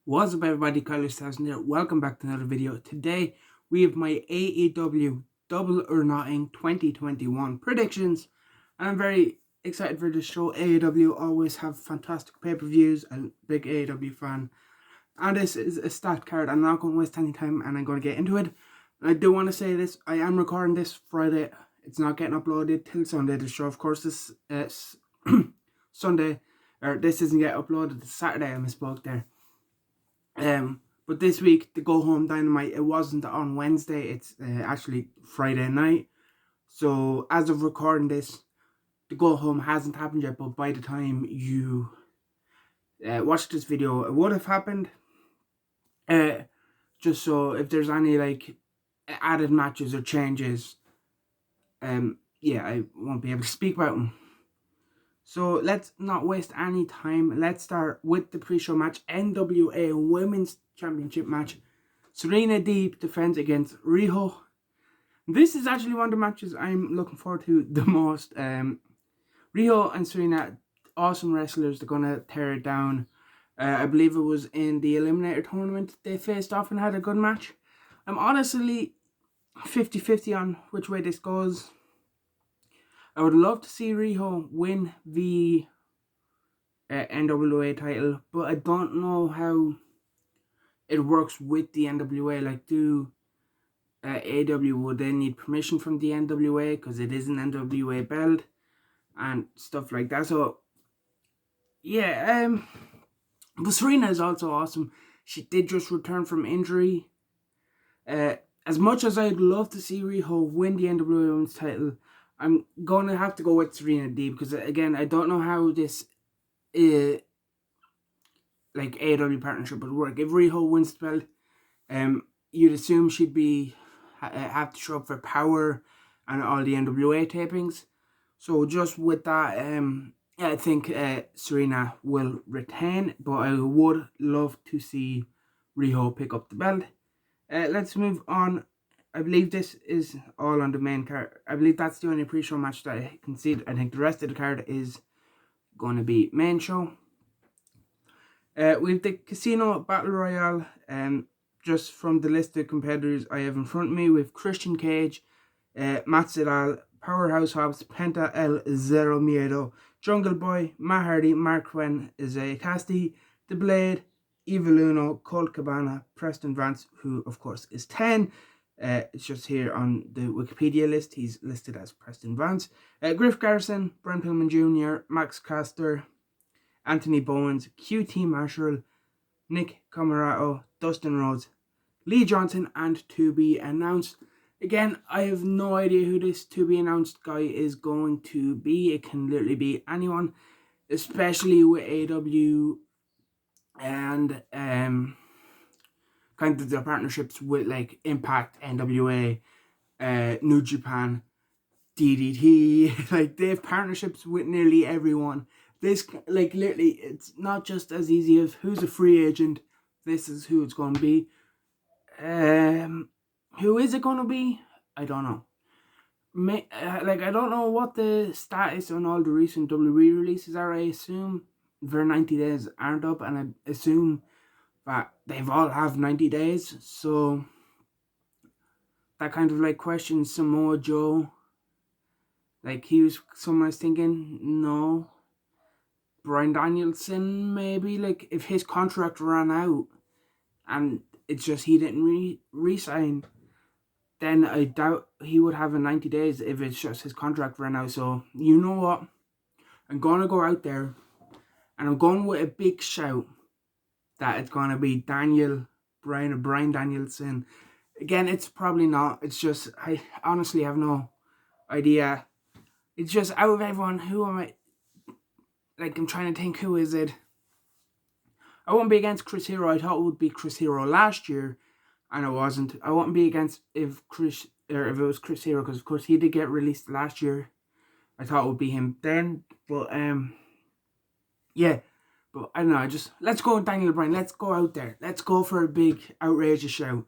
What's up everybody, Kyle2000 here. Welcome back to another video. Today we have my AEW Double or Nothing 2021 predictions. And I'm very excited for this show. AEW always have fantastic pay-per-views. I'm a big AEW fan. And this is a stat card. I'm not going to waste any time and I'm going to get into it. And I do want to say this. I am recording this Friday. It's not getting uploaded till Sunday. The show, of course, this Sunday. Or this isn't getting uploaded. It's Saturday. I misspoke there. But this week, the Go Home Dynamite, it wasn't on Wednesday, it's actually Friday night. So, as of recording this, the Go Home hasn't happened yet, but by the time you watch this video, it would have happened. Just so, if there's any, added matches or changes, yeah, I won't be able to speak about them. So let's not waste any time. Let's start with the pre-show match. NWA Women's Championship match. Serena Deeb defends against Riho. This is actually one of the matches I'm looking forward to the most. Riho and Serena, awesome wrestlers. They're going to tear it down. I believe it was in the Eliminator tournament they faced off and had a good match. I'm honestly 50-50 on which way this goes. I would love to see Riho win the NWA title, but I don't know how it works with the NWA. Like, do AEW, would they need permission from the NWA because it is an NWA belt and stuff like that? So, yeah, but Serena is also awesome. She did just return from injury. As much as I'd love to see Riho win the NWA Women's title, I'm going to have to go with Serena Deeb because, again, I don't know how this AEW partnership would work. If Riho wins the belt, you'd assume she'd have to show up for Power and all the NWA tapings. So just with that, I think Serena will retain, but I would love to see Riho pick up the belt. Let's move on. I believe this is all on the main card. I believe that's the only pre-show match that I can see. I think the rest of the card is going to be main show. We have the Casino Battle Royale. Just from the list of competitors I have in front of me, we have Christian Cage, Matt Sydal, Powerhouse Hobbs, Penta El Zero Miedo, Jungle Boy, Matt Hardy, Mark Quinn, Isaiah Cassidy, The Blade, Evil Uno, Colt Cabana, Preston Vance, who of course is 10. It's just here on the Wikipedia list. He's listed as Preston Vance. Griff Garrison, Brent Pillman Jr., Max Caster, Anthony Bowens, QT Marshall, Nick Camarato, Dustin Rhodes, Lee Johnson, and to be announced. Again, I have no idea who this to be announced guy is going to be. It can literally be anyone, especially with AEW and kind of their partnerships with like Impact, NWA, New Japan, DDT. Like, they have partnerships with nearly everyone. This, like, literally, it's not just as easy as who's a free agent. This is who it's going to be. Who is it going to be? I don't know. I don't know what the status on all the recent WWE releases are. I assume their 90 days aren't up, and I assume that they've all have 90 days. So that kind of like questions Samoa Joe. Like, someone was thinking, no. Bryan Danielson, maybe, like, if his contract ran out and it's just he didn't re-sign, then I doubt he would have a 90 days if it's just his contract ran out. So, you know what? I'm going to go out there and I'm going with a big shout that it's going to be Bryan Danielson. Again, it's probably not. It's just, I honestly have no idea. It's just, out of everyone, who am I? Like, I'm trying to think, who is it? I won't be against Chris Hero. I thought it would be Chris Hero last year, and it wasn't. I won't be against if it was Chris Hero, because of course he did get released last year. I thought it would be him then, but yeah. But I don't know. Let's go with Daniel Bryan. Let's go out there. Let's go for a big outrageous show.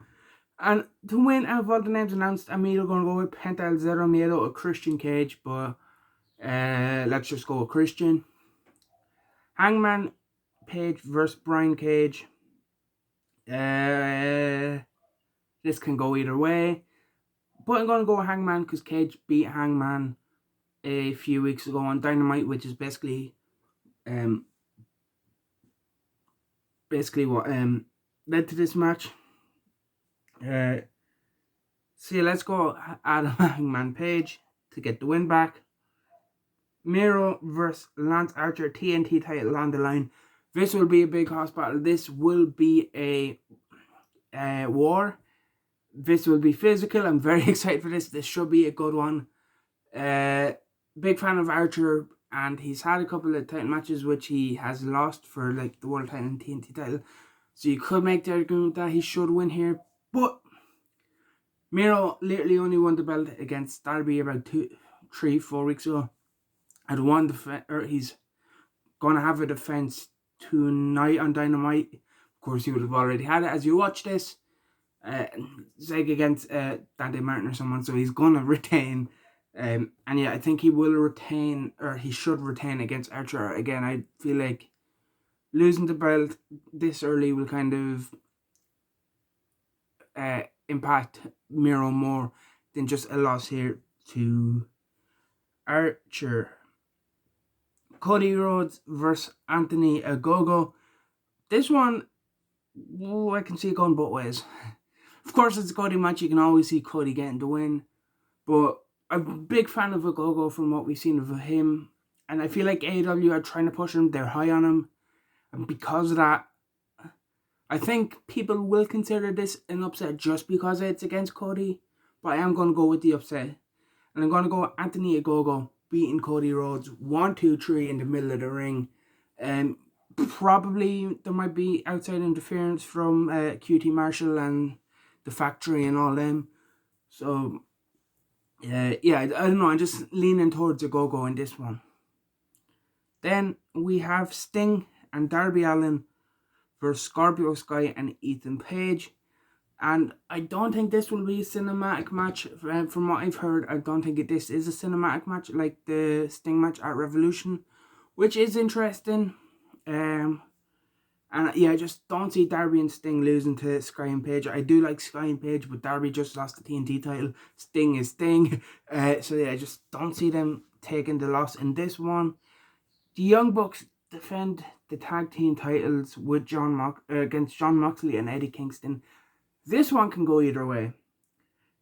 And to win out of all the names announced, I'm either going to go with Penta El Zero Miedo or Christian Cage, but let's just go with Christian. Hangman Page versus Brian Cage. This can go either way. But I'm going to go with Hangman because Cage beat Hangman a few weeks ago on Dynamite, which is basically what led to this match. So let's go Adam Hangman Page to get the win back. Miro versus Lance Archer, TNT title on the line. This will be a big house battle. This will be a war. This will be physical. I'm very excited for this. This should be a good one. Big fan of Archer, and he's had a couple of title matches which he has lost for like the world title and TNT title. So you could make the argument that he should win here. But Miro literally only won the belt against Darby about 4 weeks ago. He's gonna have a defense tonight on Dynamite. Of course, he would have already had it as you watch this. Zeg against Dante Martin or someone, so he's gonna retain. And yeah, I think he will retain, or he should retain against Archer. Again, I feel like losing the belt this early will kind of impact Miro more than just a loss here to Archer. Cody Rhodes versus Anthony Ogogo. This one, I can see it going both ways. Of course, it's a Cody match. You can always see Cody getting the win. But I'm a big fan of Ogogo from what we've seen of him. And I feel like AEW are trying to push him. They're high on him. And because of that, I think people will consider this an upset just because it's against Cody. But I am going to go with the upset. And I'm going to go with Anthony Ogogo beating Cody Rhodes 1, 2, 3 in the middle of the ring. Probably there might be outside interference from QT Marshall and the Factory and all them. So, I don't know. I'm just leaning towards Ogogo in this one. Then we have Sting and Darby Allin versus Scorpio Sky and Ethan Page. And I don't think this will be a cinematic match. From what I've heard, I don't think this is a cinematic match like the Sting match at Revolution, which is interesting. I just don't see Darby and Sting losing to Sky and Page. I do like Sky and Page, but Darby just lost the TNT title. Sting is Sting. I just don't see them taking the loss in this one. The Young Bucks defend the tag team titles with against Jon Moxley and Eddie Kingston. This one can go either way.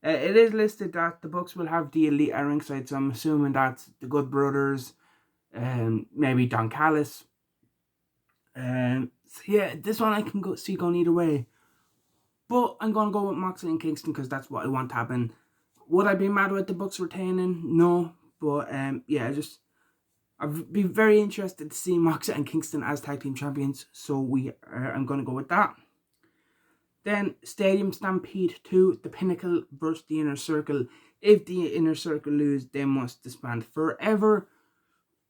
It is listed that the Bucks will have the Elite at ringside, so I'm assuming that's the Good Brothers, maybe Don Callis. This one I can see going either way. But I'm going to go with Moxley and Kingston because that's what I want to happen. Would I be mad with the Bucks retaining? No. But I'd be very interested to see Moxley and Kingston as tag team champions. So I'm going to go with that. Then Stadium Stampede 2, the Pinnacle versus the Inner Circle. If the Inner Circle lose, they must disband forever.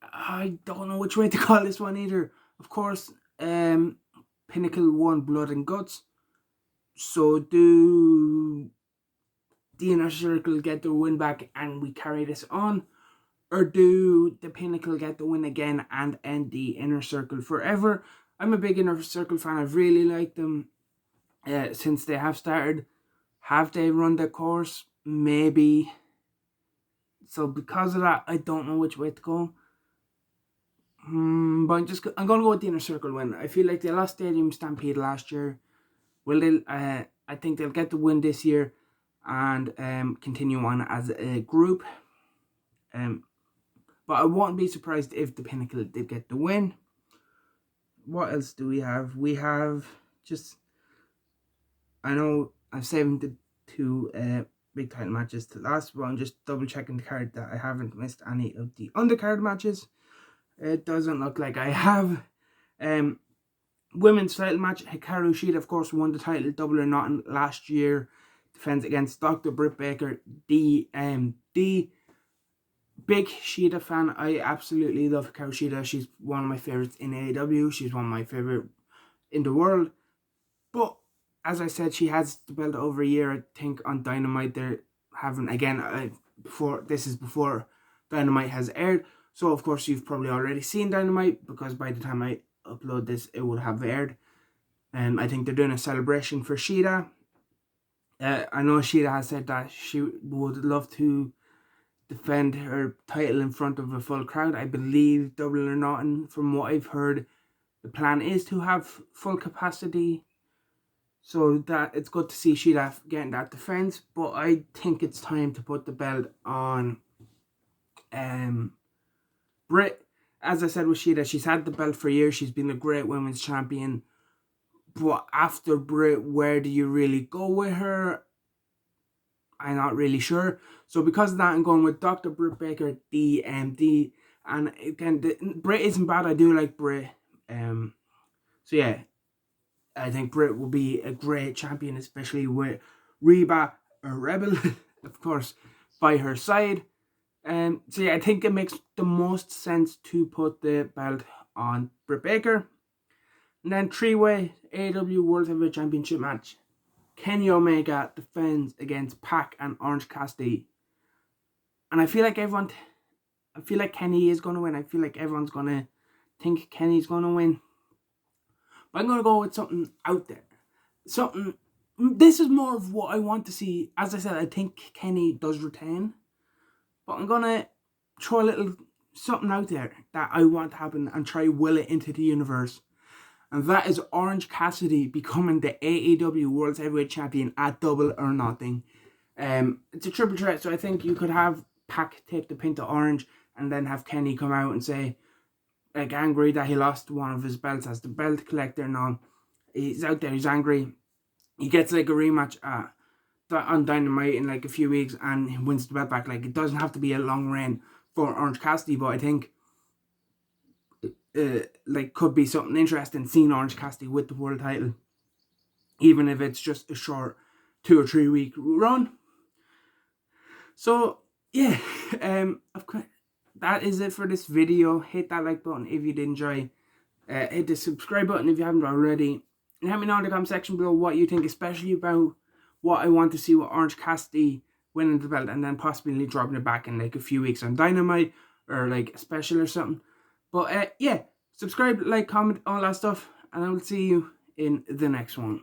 I don't know which way to call this one either. Of course, Pinnacle won Blood and Guts. So do the Inner Circle get the win back and we carry this on? Or do the Pinnacle get the win again and end the Inner Circle forever? I'm a big Inner Circle fan. I've really liked them since they have started. Have they run their course? Maybe. So because of that, I don't know which way to go. But I'm going to go with the Inner Circle win. I feel like they lost Stadium Stampede last year. I think they'll get the win this year and continue on as a group. But I won't be surprised if the Pinnacle did get the win. What else do we have? We have I know I'm saving the two big title matches to last, but I'm just double checking the card that I haven't missed any of the undercard matches. It doesn't look like I have. Women's title match. Hikaru Shida, of course, won the title Double or Nothing last year. Defends against Dr. Britt Baker. The big Shida fan. I absolutely love Hikaru Shida. She's one of my favorites in AEW. She's one of my favorite in the world. But as I said, she has the belt over a year. I think on Dynamite they're having before Dynamite has aired. So of course you've probably already seen Dynamite because by the time I upload this, it will have aired. I think they're doing a celebration for Shida. I know Shida has said that she would love to defend her title in front of a full crowd. I believe Double or Nothing, from what I've heard, the plan is to have full capacity. So that it's good to see Shida getting that defense. But I think it's time to put the belt on Britt. As I said with Shida, she's had the belt for years. She's been a great women's champion. But after Britt, where do you really go with her? I'm not really sure. So because of that, I'm going with Dr. Britt Baker, DMD. And again, Britt isn't bad. I do like Britt. So yeah, I think Britt will be a great champion, especially with Reba or Rebel, of course, by her side. So yeah, I think it makes the most sense to put the belt on Britt Baker. And then three-way AEW World Heavyweight Championship match. Kenny Omega defends against Pac and Orange Cassidy. And I feel like Kenny is going to win. I feel like everyone's going to think Kenny's going to win. But I'm going to go with something out there. This is more of what I want to see. As I said, I think Kenny does retain. But I'm going to throw a little something out there that I want to happen and try will it into the universe. And that is Orange Cassidy becoming the AEW World Heavyweight Champion at Double or Nothing. It's a triple threat, so I think you could have Pac take the pin to Orange and then have Kenny come out and say, like, angry that he lost one of his belts as the belt collector and all. He's out there, he's angry. He gets like a rematch on Dynamite in like a few weeks and he wins the belt back. Like, it doesn't have to be a long reign for Orange Cassidy, but I think could be something interesting seeing Orange Cassidy with the world title, even if it's just a short 2 or 3 week run. So yeah, that is it for this video. Hit that like button if you did enjoy. Hit the subscribe button if you haven't already. And let me know in the comment section below what you think, especially about what I want to see with Orange Cassidy winning the belt and then possibly dropping it back in like a few weeks on Dynamite or like a special or something. But yeah, subscribe, like, comment, all that stuff, and I will see you in the next one.